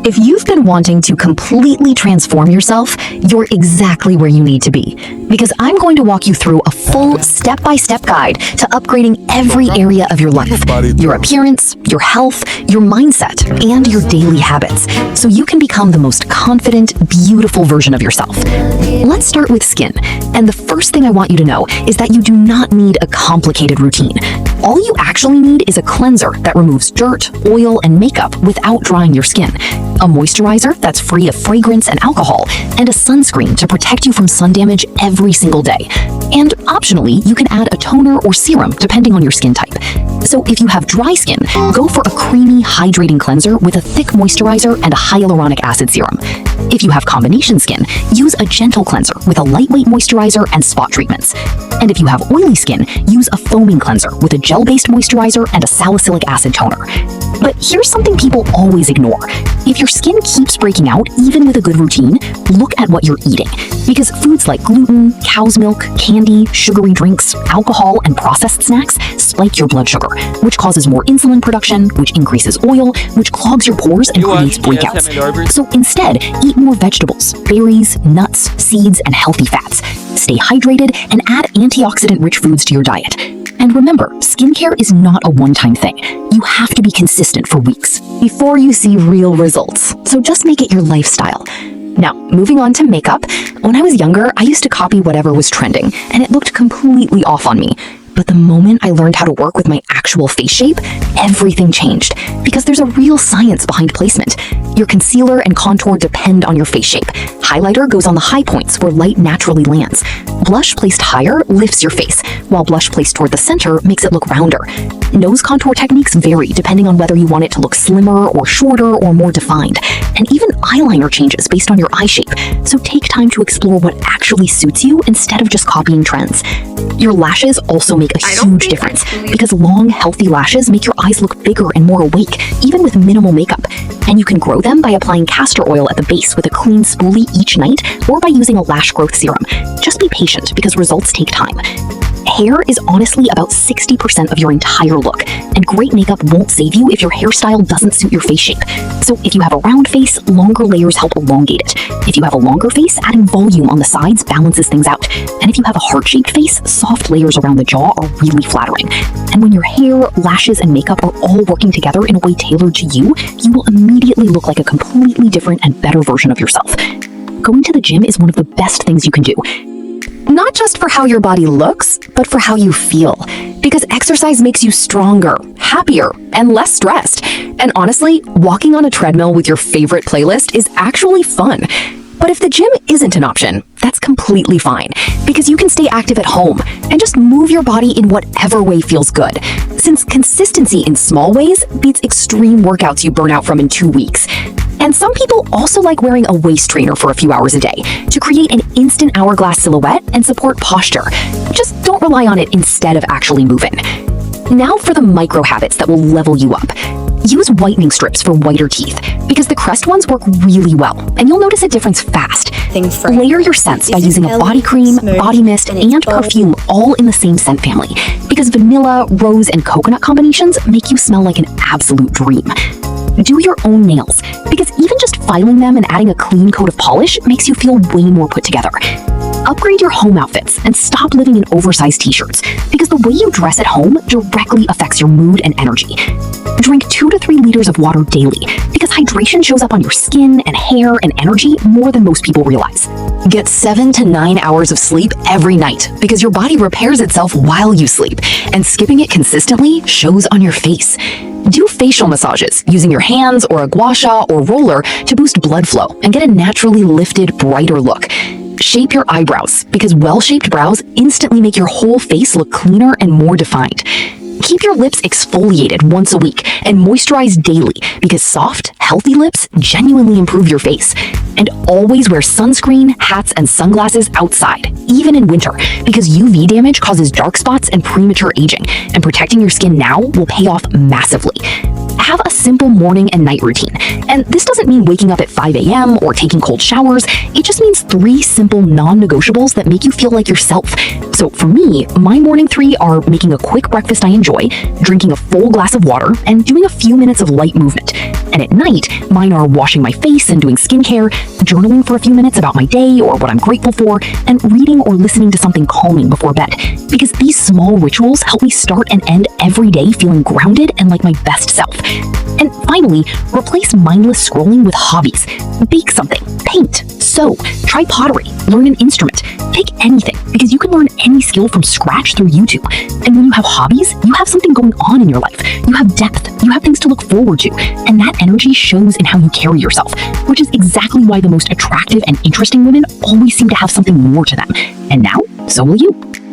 If you've been wanting to completely transform yourself, you're exactly where you need to be. Because I'm going to walk you through a full step-by-step guide to upgrading every area of your life. Your appearance, your health, your mindset, and your daily habits. So you can become the most confident, beautiful version of yourself. Let's start with skin. And the first thing I want you to know is that you do not need a complicated routine. All you actually need is a cleanser that removes dirt, oil, and makeup without drying your skin, a moisturizer that's free of fragrance and alcohol, and a sunscreen to protect you from sun damage every single day. And optionally, you can add a toner or serum depending on your skin type. So if you have dry skin, go for a creamy, hydrating cleanser with a thick moisturizer and a hyaluronic acid serum. If you have combination skin, use a gentle cleanser with a lightweight moisturizer and spot treatments. And if you have oily skin, use a foaming cleanser with a gel-based moisturizer and a salicylic acid toner. But here's something people always ignore. If your skin keeps breaking out, even with a good routine, look at what you're eating. Because foods like gluten, cow's milk, candy, sugary drinks, alcohol, and processed snacks spike your blood sugar, which causes more insulin production, which increases oil, which clogs your pores and creates breakouts. So instead, eat more vegetables, berries, nuts, seeds, and healthy fats. Stay hydrated and add antioxidant-rich foods to your diet. And remember, skincare is not a one-time thing. You have to be consistent for weeks before you see real results. So just make it your lifestyle. Now, moving on to makeup. When I was younger, I used to copy whatever was trending, and it looked completely off on me. But the moment I learned how to work with my actual face shape, everything changed. Because there's a real science behind placement. Your concealer and contour depend on your face shape. Highlighter goes on the high points where light naturally lands. Blush placed higher lifts your face, while blush placed toward the center makes it look rounder. Nose contour techniques vary depending on whether you want it to look slimmer or shorter or more defined. And even eyeliner changes based on your eye shape. So take time to explore what actually suits you instead of just copying trends. Your lashes also make a huge difference because long, healthy lashes make your eyes look bigger and more awake, even with minimal makeup. And you can grow them by applying castor oil at the base with a clean spoolie each night or by using a lash growth serum. Just be patient because results take time. Hair is honestly about 60% of your entire look, and great makeup won't save you if your hairstyle doesn't suit your face shape. So if you have a round face, longer layers help elongate it. If you have a longer face, adding volume on the sides balances things out. And if you have a heart-shaped face, soft layers around the jaw are really flattering. And when your hair, lashes, and makeup are all working together in a way tailored to you, you will immediately look like a completely different and better version of yourself. Going to the gym is one of the best things you can do. Not just for how your body looks, but for how you feel. Because exercise makes you stronger, happier, and less stressed. And honestly, walking on a treadmill with your favorite playlist is actually fun. But if the gym isn't an option, that's completely fine. Because you can stay active at home and just move your body in whatever way feels good. Since consistency in small ways beats extreme workouts you burn out from in 2 weeks. And some people also like wearing a waist trainer for a few hours a day to create an instant hourglass silhouette and support posture. Just don't rely on it instead of actually moving. Now for the micro habits that will level you up. Use whitening strips for whiter teeth because the Crest ones work really well and you'll notice a difference fast. Layer your scents by using a body cream, body mist, and perfume all in the same scent family because vanilla, rose, and coconut combinations make you smell like an absolute dream. Do your own nails, because even just filing them and adding a clean coat of polish makes you feel way more put together. Upgrade your home outfits and stop living in oversized t-shirts, because the way you dress at home directly affects your mood and energy. Drink 2 to 3 liters of water daily, because hydration shows up on your skin and hair and energy more than most people realize. Get 7 to 9 hours of sleep every night, because your body repairs itself while you sleep, and skipping it consistently shows on your face. Do facial massages using your hands or a gua sha or roller to boost blood flow and get a naturally lifted, brighter look. Shape your eyebrows because well-shaped brows instantly make your whole face look cleaner and more defined. Keep your lips exfoliated once a week and moisturize daily because soft, healthy lips genuinely improve your face. And always wear sunscreen, hats, and sunglasses outside, even in winter, because UV damage causes dark spots and premature aging, and protecting your skin now will pay off massively. have a simple morning and night routine. And this doesn't mean waking up at 5 a.m. or taking cold showers. It just means 3 simple non-negotiables that make you feel like yourself. So for me, my morning 3 are making a quick breakfast I enjoy, drinking a full glass of water, and doing a few minutes of light movement. And at night, mine are washing my face and doing skincare, journaling for a few minutes about my day or what I'm grateful for, and reading or listening to something calming before bed. Because these small rituals help me start and end every day feeling grounded and like my best self. And finally, replace mindless scrolling with hobbies. Bake something, paint, sew, try pottery, learn an instrument. Pick anything, because you can learn any skill from scratch through YouTube. And when you have hobbies, you have something going on in your life. You have depth, you have things to look forward to, and that energy shows in how you carry yourself, which is exactly why the most attractive and interesting women always seem to have something more to them. And now, so will you.